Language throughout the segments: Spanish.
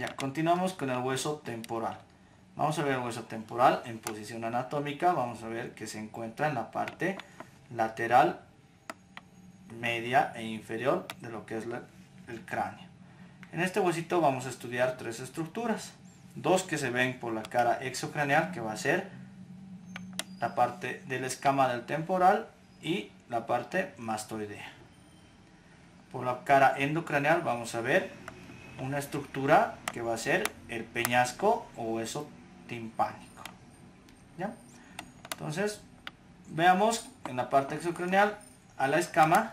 Ya, continuamos con el hueso temporal. Vamos a ver el hueso temporal en posición anatómica. Vamos a ver que se encuentra en la parte lateral, media e inferior de lo que es el cráneo. En este huesito vamos a estudiar tres estructuras. Dos que se ven por la cara exocraneal, que va a ser la parte de la escama del temporal y la parte mastoidea. Por la cara endocraneal vamos a ver una estructura que va a ser el peñasco o hueso timpánico. ¿Ya? Entonces, veamos en la parte exocraneal a la escama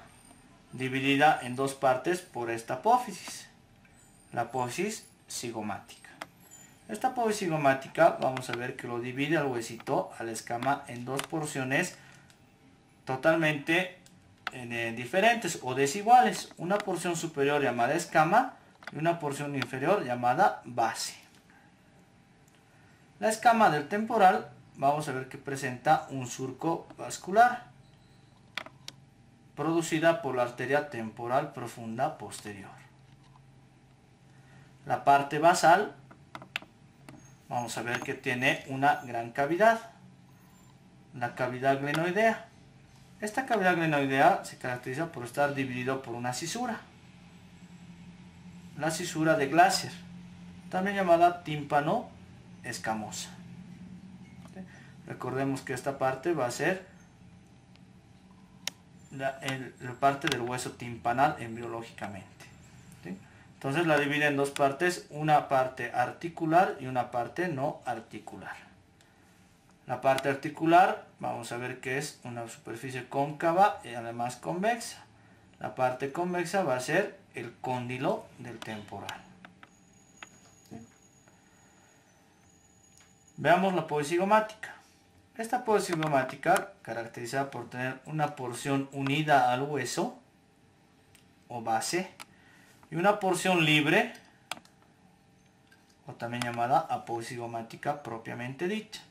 dividida en dos partes por esta apófisis, la apófisis cigomática. Esta apófisis cigomática vamos a ver que lo divide al huesito, a la escama, en dos porciones totalmente diferentes o desiguales. Una porción superior llamada escama y una porción inferior llamada base. La escama del temporal vamos a ver que presenta un surco vascular producida por la arteria temporal profunda posterior. La parte basal vamos a ver que tiene una gran cavidad, la cavidad glenoidea. Esta cavidad glenoidea se caracteriza por estar dividido por una cisura, la cisura de Glaser, también llamada tímpano escamosa. Recordemos que esta parte va a ser la parte del hueso timpanal embriológicamente. Entonces la divide en dos partes, una parte articular y una parte no articular. La parte articular vamos a ver que es una superficie cóncava y además convexa. La parte convexa va a ser el cóndilo del temporal. Veamos la apófisis cigomática. Esta apófisis cigomática, caracterizada por tener una porción unida al hueso o base y una porción libre, o también llamada apófisis cigomática propiamente dicha.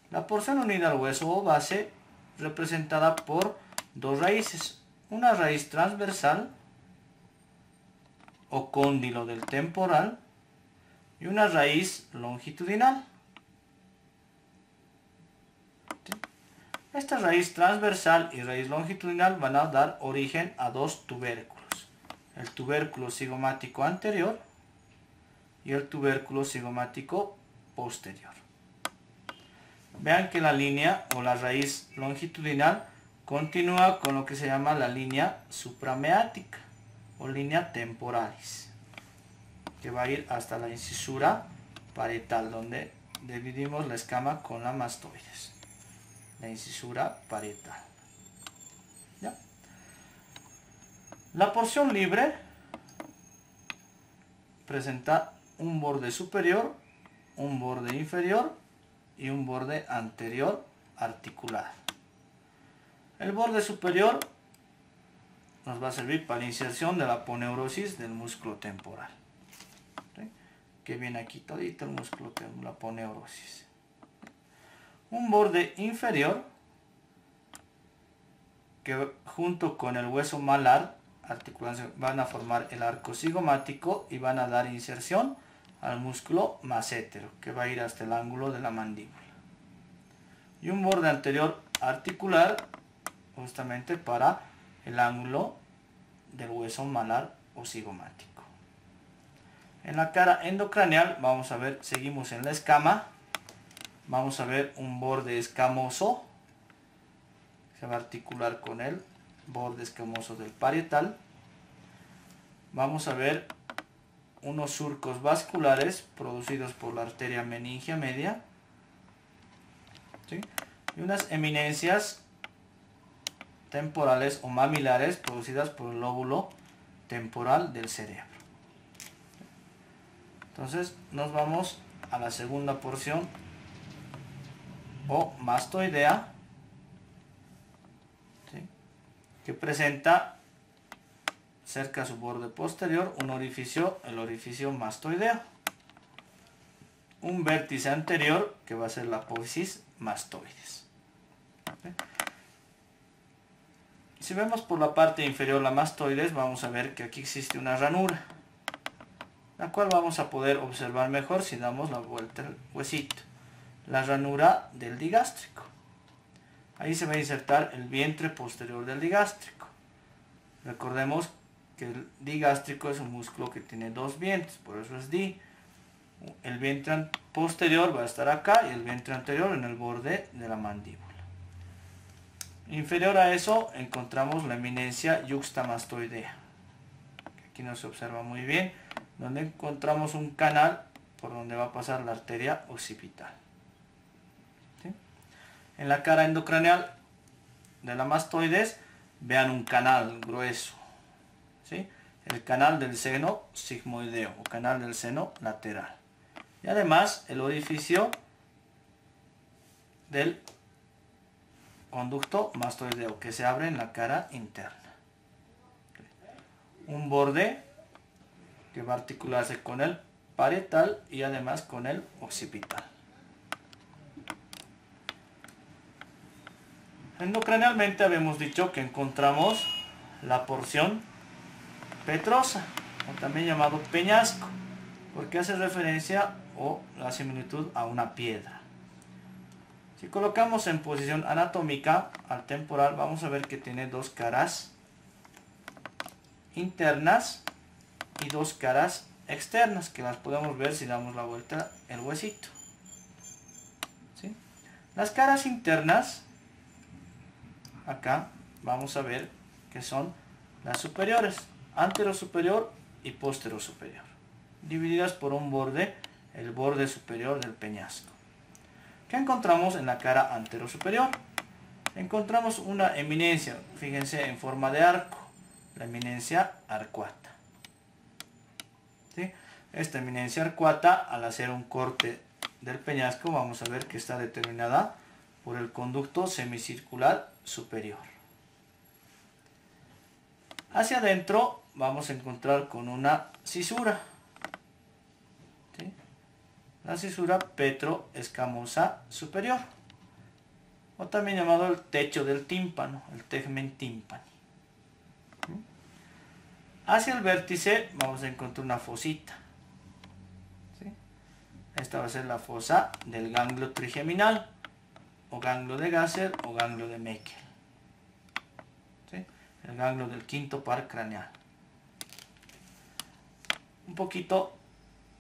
La porción unida al hueso o base representada por dos raíces, una raíz transversal o cóndilo del temporal y una raíz longitudinal. Esta raíz transversal y raíz longitudinal van a dar origen a dos tubérculos, el tubérculo cigomático anterior y el tubérculo cigomático posterior. Vean que la línea o la raíz longitudinal continúa con lo que se llama la línea suprameática o línea temporalis, que va a ir hasta la incisura parietal, donde dividimos la escama con la mastoides. La incisura parietal. ¿Ya? La porción libre presenta un borde superior, un borde inferior y un borde anterior articular. El borde superior nos va a servir para la inserción de la aponeurosis del músculo temporal. ¿Sí? Que viene aquí todito el músculo temporal, la aponeurosis. Un borde inferior que junto con el hueso malar van a formar el arco cigomático y van a dar inserción al músculo massétero, que va a ir hasta el ángulo de la mandíbula. Y un borde anterior articular justamente para el ángulo del hueso malar o cigomático. En la cara endocraneal vamos a ver, seguimos en la escama, vamos a ver un borde escamoso, se va a articular con el borde escamoso del parietal. Vamos a ver unos surcos vasculares producidos por la arteria meningia media, ¿sí? Y unas eminencias temporales o mamilares producidas por el lóbulo temporal del cerebro. Entonces nos vamos a la segunda porción o mastoidea, ¿sí? Que presenta cerca a su borde posterior un orificio, el orificio mastoideo, un vértice anterior que va a ser la apófisis mastoides. ¿Sí? Si vemos por la parte inferior la mastoides, vamos a ver que aquí existe una ranura. la cual vamos a poder observar mejor si damos la vuelta al huesito. La ranura del digástrico. Ahí se va a insertar el vientre posterior del digástrico. Recordemos que el digástrico es un músculo que tiene dos vientres, por eso es di. El vientre posterior va a estar acá y el vientre anterior en el borde de la mandíbula. Inferior a eso encontramos la eminencia yuxtamastoidea. Aquí no se observa muy bien, donde encontramos un canal por donde va a pasar la arteria occipital. ¿Sí? En la cara endocraneal de la mastoides, vean un canal grueso. ¿Sí? El canal del seno sigmoideo o canal del seno lateral. Y además el orificio del conducto mastoideo que se abre en la cara interna. Un borde que va a articularse con el parietal y además con el occipital. Endocranealmente habíamos dicho que encontramos la porción petrosa, o también llamado peñasco, porque hace referencia o la similitud a una piedra. Si colocamos en posición anatómica al temporal, vamos a ver que tiene dos caras internas y dos caras externas, que las podemos ver si damos la vuelta el huesito. ¿Sí? Las caras internas, acá vamos a ver que son las superiores, anterosuperior y posterosuperior, divididas por un borde, el borde superior del peñasco. ¿Qué encontramos en la cara anterosuperior? Encontramos una eminencia, fíjense, en forma de arco, la eminencia arcuata. ¿Sí? Esta eminencia arcuata, al hacer un corte del peñasco, vamos a ver que está determinada por el conducto semicircular superior. Hacia adentro vamos a encontrar con una cisura. ¿Sí? La cisura petroescamosa superior, o también llamado el techo del tímpano, el tegmen tímpani. Hacia el vértice vamos a encontrar una fosita. ¿Sí? Esta va a ser la fosa del ganglio trigeminal, o ganglio de Gasser, o ganglio de Meckel. ¿Sí? El ganglio del quinto par craneal. Un poquito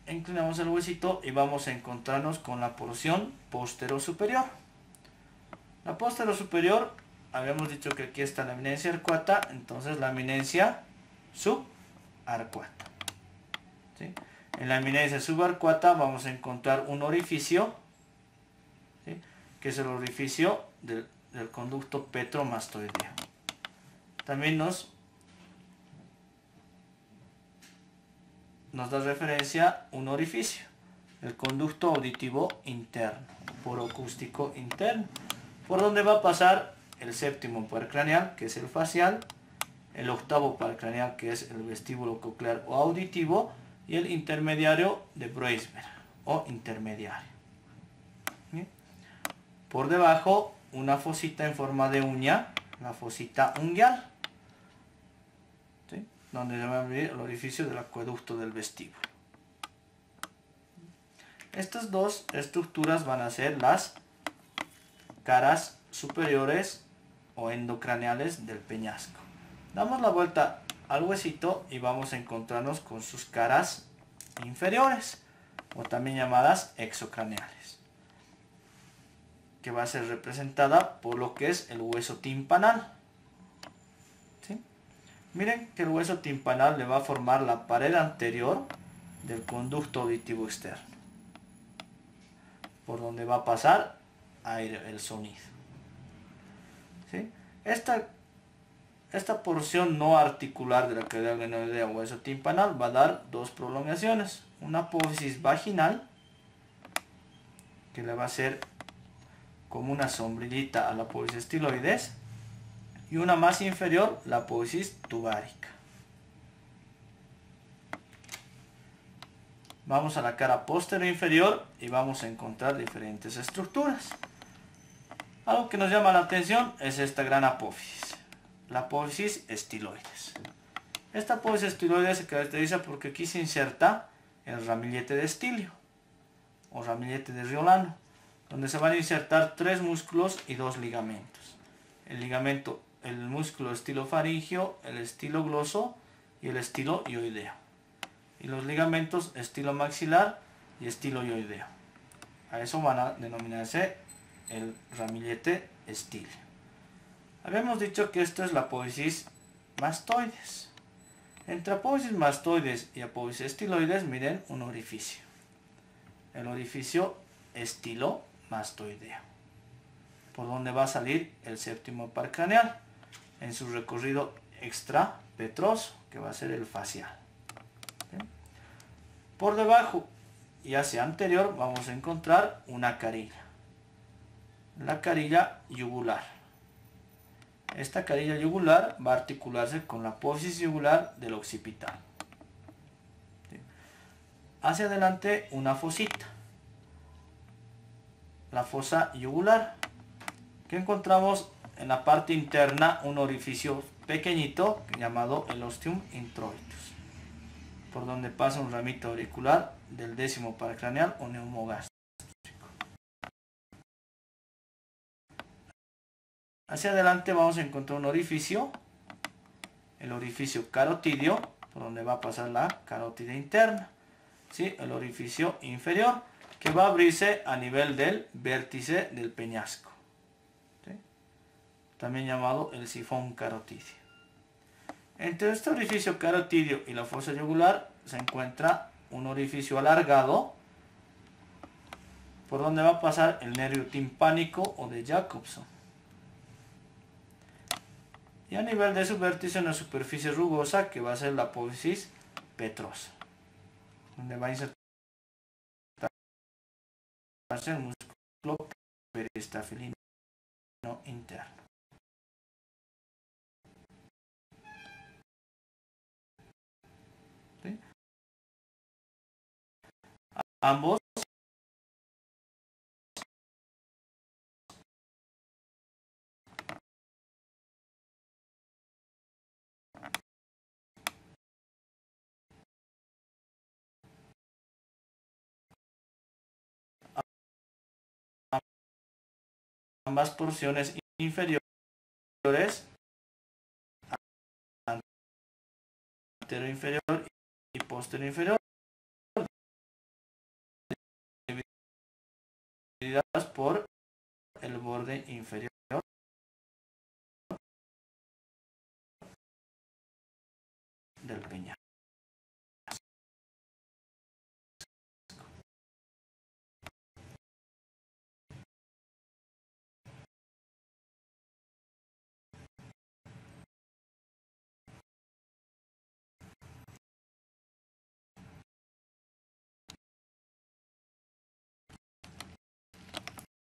inclinamos el huesito y vamos a encontrarnos con la porción posterosuperior. La posterosuperior, habíamos dicho que aquí está la eminencia arcuata, entonces la eminencia subarcuata. ¿Sí? En la eminencia subarcuata vamos a encontrar un orificio, ¿sí? Que es el orificio del conducto petromastoideo. También nos da referencia un orificio, el conducto auditivo interno, poro acústico interno, por donde va a pasar el séptimo par craneal, que es el facial, el octavo par craneal, que es el vestíbulo coclear o auditivo, y el intermediario de Breisberg o intermediario. ¿Bien? Por debajo una fosita en forma de uña, la fosita unguial, ¿sí? Donde se va a abrir el orificio del acueducto del vestíbulo. Estas dos estructuras van a ser las caras superiores o endocraneales del peñasco. Damos la vuelta al huesito y vamos a encontrarnos con sus caras inferiores, o también llamadas exocraneales, que va a ser representada por lo que es el hueso timpanal. ¿Sí? Miren que el hueso timpanal le va a formar la pared anterior del conducto auditivo externo, por donde va a pasar aire, el sonido. ¿Sí? Esta porción no articular de la cavidad glenoidea o hueso timpanal va a dar dos prolongaciones, una apófisis vaginal, que le va a hacer como una sombrillita a la apófisis estiloides, y una más inferior, la apófisis tubárica. Vamos a la cara posterior inferior y vamos a encontrar diferentes estructuras. Algo que nos llama la atención es esta gran apófisis, la apófisis estiloides. Esta apófisis estiloides se caracteriza porque aquí se inserta el ramillete de Stilio o ramillete de Riolano, donde se van a insertar 3 músculos y 2 ligamentos. El músculo estilofaringio, el estilogloso y el estiloioideo. Y los ligamentos estilomaxilar y estiloioideo. A eso van a denominarse el ramillete Stilio. Habíamos dicho que esto es la apófisis mastoides. Entre apófisis mastoides y apófisis estiloides, miren un orificio. El orificio estilomastoideo, por donde va a salir el séptimo par craneal en su recorrido extrapetroso, que va a ser el facial. ¿Bien? Por debajo y hacia anterior vamos a encontrar una carilla, la carilla yugular. Esta carilla yugular va a articularse con la apófisis yugular del occipital. Hacia adelante una fosita, la fosa yugular, que encontramos en la parte interna un orificio pequeñito llamado el ostium introitus, por donde pasa un ramito auricular del 10º par craneal o neumogástrico. Hacia adelante vamos a encontrar un orificio, el orificio carotidio, por donde va a pasar la carótida interna. ¿Sí? El orificio inferior, que va a abrirse a nivel del vértice del peñasco, ¿sí? También llamado el sifón carotidio. Entre este orificio carotidio y la fosa yugular se encuentra un orificio alargado, por donde va a pasar el nervio timpánico o de Jacobson. Y a nivel de su vértice una superficie rugosa, que va a ser la apófisis petrosa, donde va a insertarse el músculo peristafilino interno. ¿Sí? Ambos ambas porciones inferiores, antero inferior y posterior inferior, divididas por el borde inferior del peñasco.